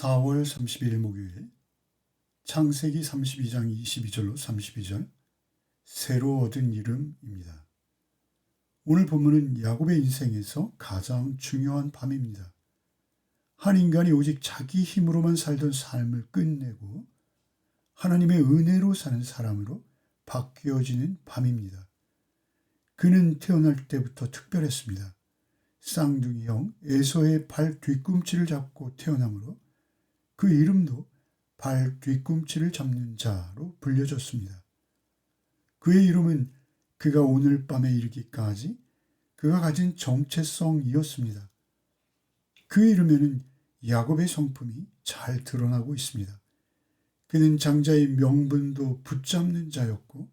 4월 30일 목요일 창세기 32장 22절로 32절 새로 얻은 이름입니다. 오늘 본문은 야곱의 인생에서 가장 중요한 밤입니다. 한 인간이 오직 자기 힘으로만 살던 삶을 끝내고 하나님의 은혜로 사는 사람으로 바뀌어지는 밤입니다. 그는 태어날 때부터 특별했습니다. 쌍둥이 형 에서의 발 뒤꿈치를 잡고 태어나므로 그 이름도 발 뒤꿈치를 잡는 자로 불려졌습니다. 그의 이름은 그가 오늘 밤에 이르기까지 그가 가진 정체성이었습니다. 그 이름에는 야곱의 성품이 잘 드러나고 있습니다. 그는 장자의 명분도 붙잡는 자였고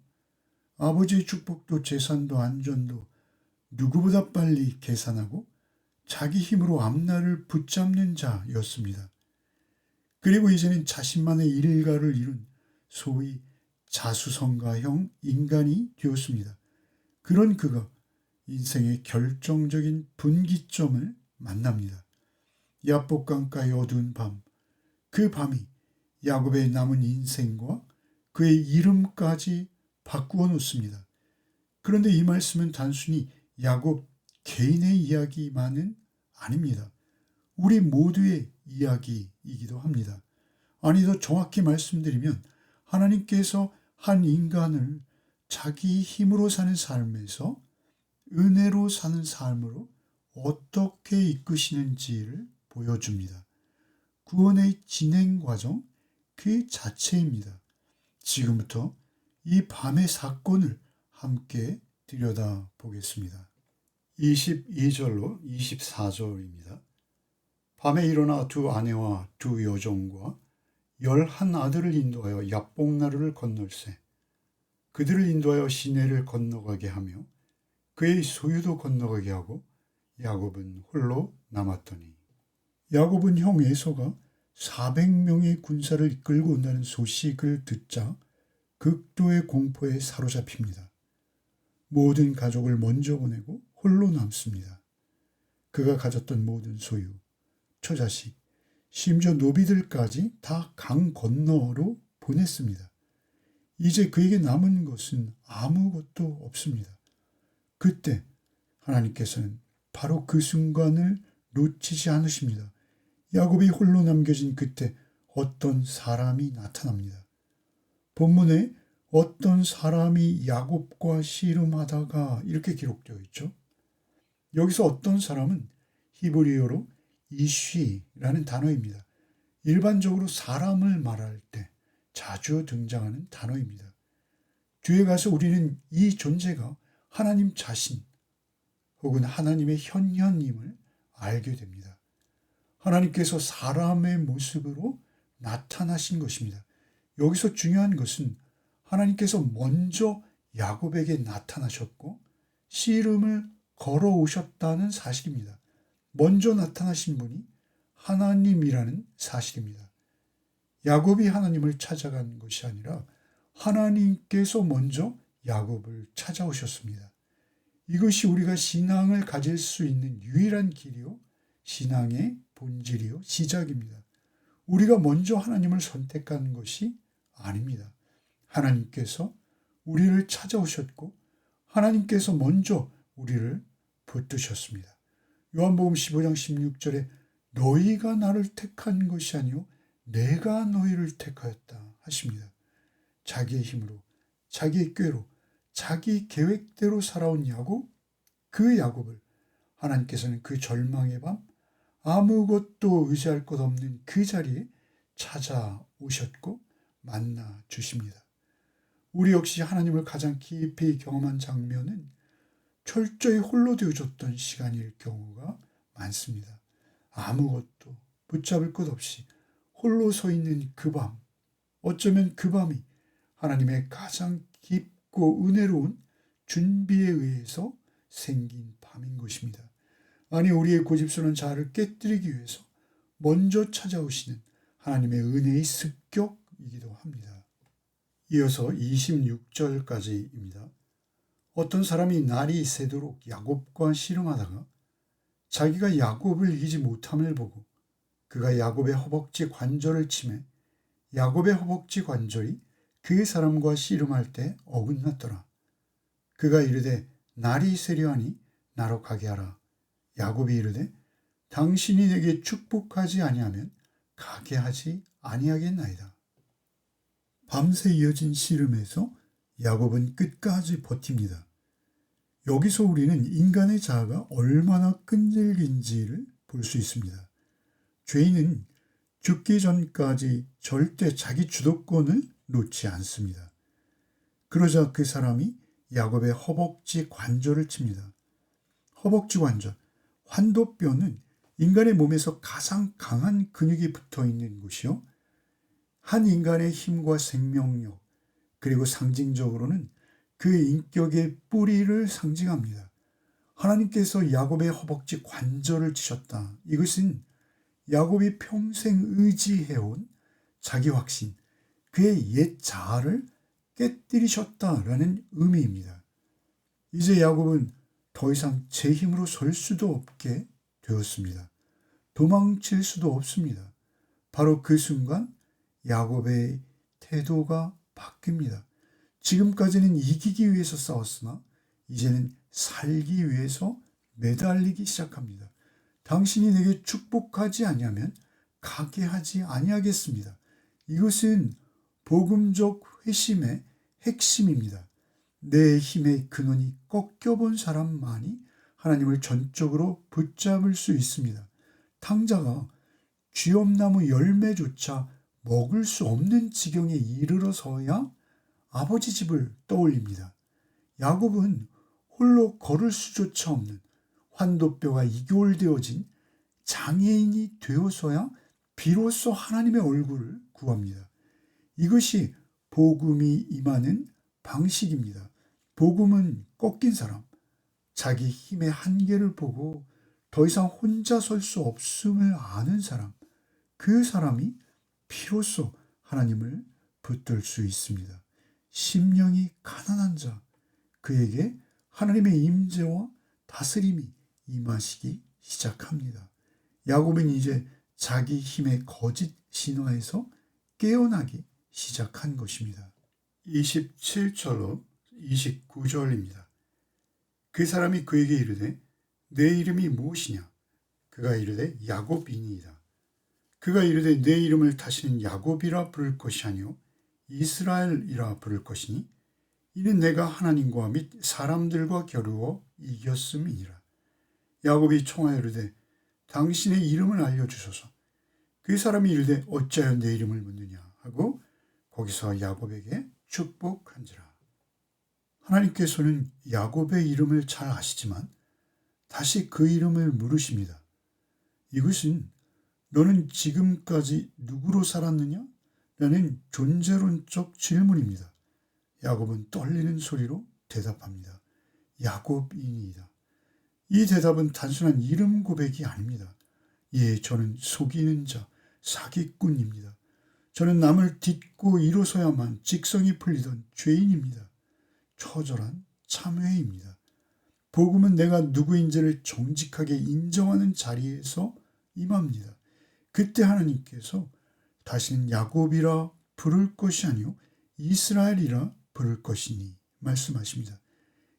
아버지의 축복도 재산도 안전도 누구보다 빨리 계산하고 자기 힘으로 앞날을 붙잡는 자였습니다. 그리고 이제는 자신만의 일가를 이룬 소위 자수성가형 인간이 되었습니다. 그런 그가 인생의 결정적인 분기점을 만납니다. 야복 강가의 어두운 밤, 그 밤이 야곱의 남은 인생과 그의 이름까지 바꾸어 놓습니다. 그런데 이 말씀은 단순히 야곱 개인의 이야기만은 아닙니다. 우리 모두의 이야기이기도 합니다. 아니, 더 정확히 말씀드리면 하나님께서 한 인간을 자기 힘으로 사는 삶에서 은혜로 사는 삶으로 어떻게 이끄시는지를 보여줍니다. 구원의 진행 과정 그 자체입니다. 지금부터 이 밤의 사건을 함께 들여다보겠습니다. 22절로 24절입니다. 밤에 일어나 두 아내와 두 여종과 11 아들을 인도하여 야복나루를 건널세 그들을 인도하여 시내를 건너가게 하며 그의 소유도 건너가게 하고 야곱은 홀로 남았더니 야곱은 형 에서가 400명의 군사를 이끌고 온다는 소식을 듣자 극도의 공포에 사로잡힙니다. 모든 가족을 먼저 보내고 홀로 남습니다. 그가 가졌던 모든 소유, 처자식, 심지어 노비들까지 다 강 건너로 보냈습니다. 이제 그에게 남은 것은 아무것도 없습니다. 그때 하나님께서는 바로 그 순간을 놓치지 않으십니다. 야곱이 홀로 남겨진 그때 어떤 사람이 나타납니다. 본문에 어떤 사람이 야곱과 씨름하다가 이렇게 기록되어 있죠. 여기서 어떤 사람은 히브리어로 이쉬라는 단어입니다. 일반적으로 사람을 말할 때 자주 등장하는 단어입니다. 뒤에 가서 우리는 이 존재가 하나님 자신 혹은 하나님의 현현임을 알게 됩니다. 하나님께서 사람의 모습으로 나타나신 것입니다. 여기서 중요한 것은 하나님께서 먼저 야곱에게 나타나셨고 씨름을 걸어오셨다는 사실입니다. 먼저 나타나신 분이 하나님이라는 사실입니다. 야곱이 하나님을 찾아간 것이 아니라 하나님께서 먼저 야곱을 찾아오셨습니다. 이것이 우리가 신앙을 가질 수 있는 유일한 길이요, 신앙의 본질이요, 시작입니다. 우리가 먼저 하나님을 선택한 것이 아닙니다. 하나님께서 우리를 찾아오셨고 하나님께서 먼저 우리를 붙드셨습니다. 요한복음 15장 16절에 너희가 나를 택한 것이 아니요 내가 너희를 택하였다 하십니다. 자기의 힘으로, 자기의 꾀로, 자기 계획대로 살아온 야곱, 그 야곱을 하나님께서는 그 절망의 밤, 아무것도 의지할 것 없는 그 자리에 찾아오셨고 만나 주십니다. 우리 역시 하나님을 가장 깊이 경험한 장면은 철저히 홀로 되어졌던 시간일 경우가 많습니다. 아무것도 붙잡을 것 없이 홀로 서 있는 그 밤, 어쩌면 그 밤이 하나님의 가장 깊고 은혜로운 준비에 의해서 생긴 밤인 것입니다. 아니, 우리의 고집스러운 자아를 깨뜨리기 위해서 먼저 찾아오시는 하나님의 은혜의 습격이기도 합니다. 이어서 26절까지입니다. 어떤 사람이 날이 새도록 야곱과 씨름하다가 자기가 야곱을 이기지 못함을 보고 그가 야곱의 허벅지 관절을 치매 야곱의 허벅지 관절이 그 사람과 씨름할 때 어긋났더라. 그가 이르되 날이 세려하니 나로 가게 하라. 야곱이 이르되 당신이 내게 축복하지 아니하면 가게 하지 아니하겠나이다. 밤새 이어진 씨름에서 야곱은 끝까지 버팁니다. 여기서 우리는 인간의 자아가 얼마나 끈질긴지를 볼 수 있습니다. 죄인은 죽기 전까지 절대 자기 주도권을 놓지 않습니다. 그러자 그 사람이 야곱의 허벅지 관절을 칩니다. 허벅지 관절, 환도뼈는 인간의 몸에서 가장 강한 근육이 붙어 있는 곳이요. 한 인간의 힘과 생명력, 그리고 상징적으로는 그 인격의 뿌리를 상징합니다. 하나님께서 야곱의 허벅지 관절을 치셨다. 이것은 야곱이 평생 의지해온 자기 확신, 그의 옛 자아를 깨뜨리셨다라는 의미입니다. 이제 야곱은 더 이상 제 힘으로 설 수도 없게 되었습니다. 도망칠 수도 없습니다. 바로 그 순간 야곱의 태도가 바뀝니다. 지금까지는 이기기 위해서 싸웠으나 이제는 살기 위해서 매달리기 시작합니다. 당신이 내게 축복하지 아니하면 가게 하지 아니하겠습니다. 이것은 복음적 회심의 핵심입니다. 내 힘의 근원이 꺾여본 사람만이 하나님을 전적으로 붙잡을 수 있습니다. 탕자가 쥐엄나무 열매조차 먹을 수 없는 지경에 이르러서야 아버지 집을 떠올립니다. 야곱은 홀로 걸을 수조차 없는 환도뼈가 이골되어진 장애인이 되어서야 비로소 하나님의 얼굴을 구합니다. 이것이 복음이 임하는 방식입니다. 복음은 꺾인 사람, 자기 힘의 한계를 보고 더 이상 혼자 설 수 없음을 아는 사람, 그 사람이 비로소 하나님을 붙들 수 있습니다. 심령이 가난한 자, 그에게 하나님의 임재와 다스림이 임하시기 시작합니다. 야곱은 이제 자기 힘의 거짓 신화에서 깨어나기 시작한 것입니다. 27절로 29절입니다. 그 사람이 그에게 이르되 내 이름이 무엇이냐? 그가 이르되 야곱이니이다. 그가 이르되 내 이름을 다시는 야곱이라 부를 것이 아니요 이스라엘이라 부를 것이니 이는 내가 하나님과 및 사람들과 겨루어 이겼음이니라. 야곱이 청하여 이르되 당신의 이름을 알려주소서. 그 사람이 이르되 어찌하여 내 이름을 묻느냐 하고 거기서 야곱에게 축복한지라. 하나님께서는 야곱의 이름을 잘 아시지만 다시 그 이름을 물으십니다. 이것은 너는 지금까지 누구로 살았느냐? 라는 존재론적 질문입니다. 야곱은 떨리는 소리로 대답합니다. 야곱이니이다. 이 대답은 단순한 이름 고백이 아닙니다. 예, 저는 속이는 자, 사기꾼입니다. 저는 남을 딛고 일어서야만 직성이 풀리던 죄인입니다. 처절한 참회입니다. 복음은 내가 누구인지를 정직하게 인정하는 자리에서 임합니다. 그때 하나님께서 다시는 야곱이라 부를 것이 아니요 이스라엘이라 부를 것이니 말씀하십니다.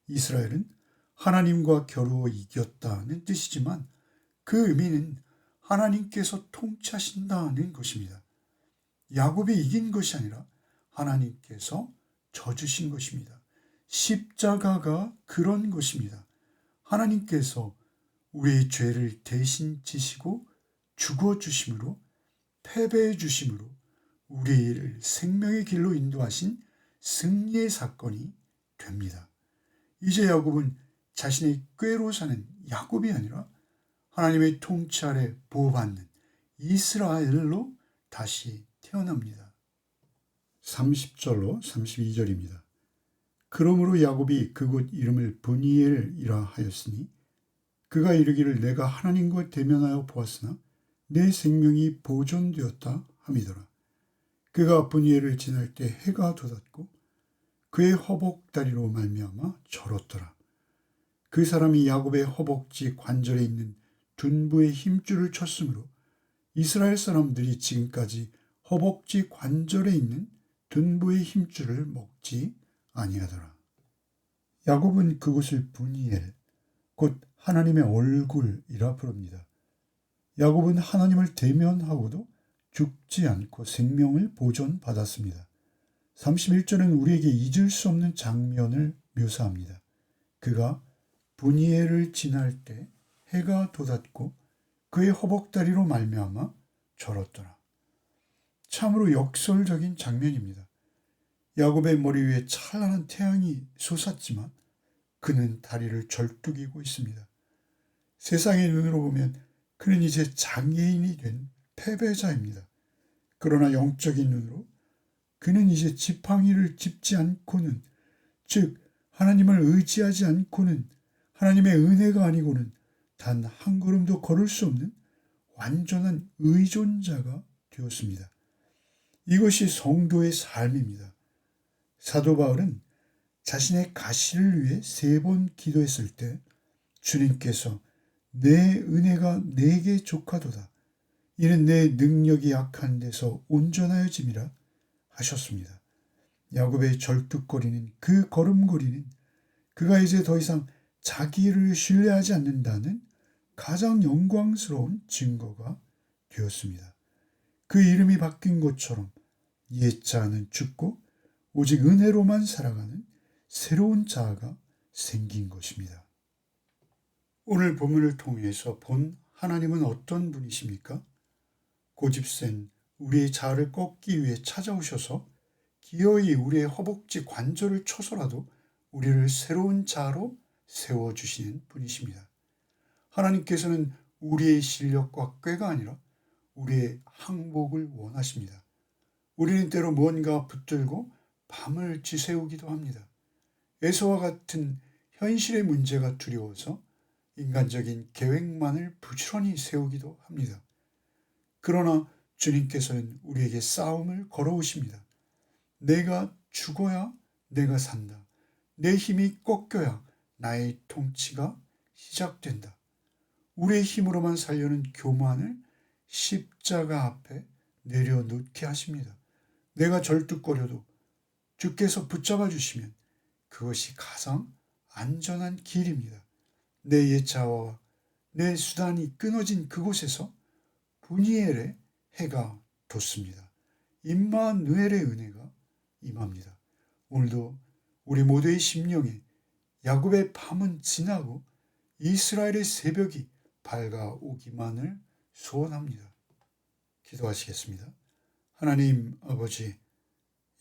이스라엘은 하나님과 겨루어 이겼다는 뜻이지만 그 의미는 하나님께서 통치하신다는 것입니다. 야곱이 이긴 것이 아니라 하나님께서 져주신 것입니다. 십자가가 그런 것입니다. 하나님께서 우리의 죄를 대신 지시고 죽어주심으로 패배해 주심으로 우리를 생명의 길로 인도하신 승리의 사건이 됩니다. 이제 야곱은 자신의 꾀로 사는 야곱이 아니라 하나님의 통치 아래 보호받는 이스라엘로 다시 태어납니다. 30절로 32절입니다. 그러므로 야곱이 그곳 이름을 브니엘이라 하였으니 그가 이르기를 내가 하나님과 대면하여 보았으나 내 생명이 보존되었다 함이더라. 그가 브니엘을 지날 때 해가 돋았고 그의 허벅다리로 말미암아 절었더라. 그 사람이 야곱의 허벅지 관절에 있는 둔부의 힘줄을 쳤으므로 이스라엘 사람들이 지금까지 허벅지 관절에 있는 둔부의 힘줄을 먹지 아니하더라. 야곱은 그곳을 분이엘, 곧 하나님의 얼굴이라 부릅니다. 야곱은 하나님을 대면하고도 죽지 않고 생명을 보존받았습니다. 31절은 우리에게 잊을 수 없는 장면을 묘사합니다. 그가 분이엘을 지날 때 해가 돋았고 그의 허벅다리로 말미암아 절었더라. 참으로 역설적인 장면입니다. 야곱의 머리 위에 찬란한 태양이 솟았지만 그는 다리를 절뚝이고 있습니다. 세상의 눈으로 보면 그는 이제 장애인이 된 패배자입니다. 그러나 영적인 눈으로 그는 이제 지팡이를 짚지 않고는, 즉 하나님을 의지하지 않고는, 하나님의 은혜가 아니고는 단 한 걸음도 걸을 수 없는 완전한 의존자가 되었습니다. 이것이 성도의 삶입니다. 사도 바울은 자신의 가시를 위해 3번 기도했을 때 주님께서 내 은혜가 내게 족하도다. 이는 내 능력이 약한 데서 온전하여짐이라 하셨습니다. 야곱의 절뚝거리는 그 걸음걸이는 그가 이제 더 이상 자기를 신뢰하지 않는다는 가장 영광스러운 증거가 되었습니다. 그 이름이 바뀐 것처럼 옛자는 죽고 오직 은혜로만 살아가는 새로운 자아가 생긴 것입니다. 오늘 본문을 통해서 본 하나님은 어떤 분이십니까? 고집센 우리의 자아를 꺾기 위해 찾아오셔서 기어이 우리의 허벅지 관절을 쳐서라도 우리를 새로운 자아로 세워주시는 분이십니다. 하나님께서는 우리의 실력과 꾀가 아니라 우리의 항복을 원하십니다. 우리는 때로 무언가 붙들고 밤을 지새우기도 합니다. 에서와 같은 현실의 문제가 두려워서 인간적인 계획만을 부지런히 세우기도 합니다. 그러나 주님께서는 우리에게 싸움을 걸어오십니다. 내가 죽어야 내가 산다. 내 힘이 꺾여야 나의 통치가 시작된다. 우리의 힘으로만 살려는 교만을 십자가 앞에 내려놓게 하십니다. 내가 절뚝거려도 주께서 붙잡아 주시면 그것이 가장 안전한 길입니다. 내 옛자아와 내 수단이 끊어진 그곳에서 분이엘의 해가 돋습니다. 임마누엘의 은혜가 임합니다. 오늘도 우리 모두의 심령에 야곱의 밤은 지나고 이스라엘의 새벽이 밝아오기만을 소원합니다. 기도하시겠습니다. 하나님 아버지,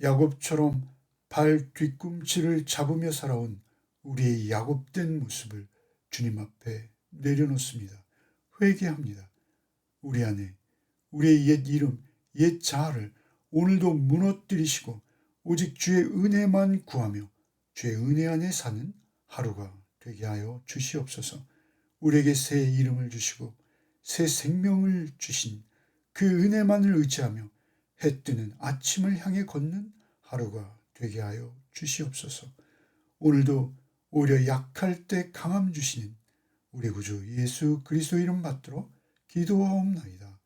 야곱처럼 발 뒤꿈치를 잡으며 살아온 우리의 야곱된 모습을 주님 앞에 내려놓습니다. 회개합니다. 우리 안에 우리의 옛 이름, 옛 자아를 오늘도 무너뜨리시고 오직 주의 은혜만 구하며 주의 은혜 안에 사는 하루가 되게 하여 주시옵소서. 우리에게 새 이름을 주시고 새 생명을 주신 그 은혜만을 의지하며 해 뜨는 아침을 향해 걷는 하루가 되게 하여 주시옵소서. 오늘도 오히려 약할 때 강함 주시는 우리 구주 예수 그리스도 이름 받들어 기도하옵나이다.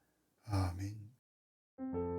아멘.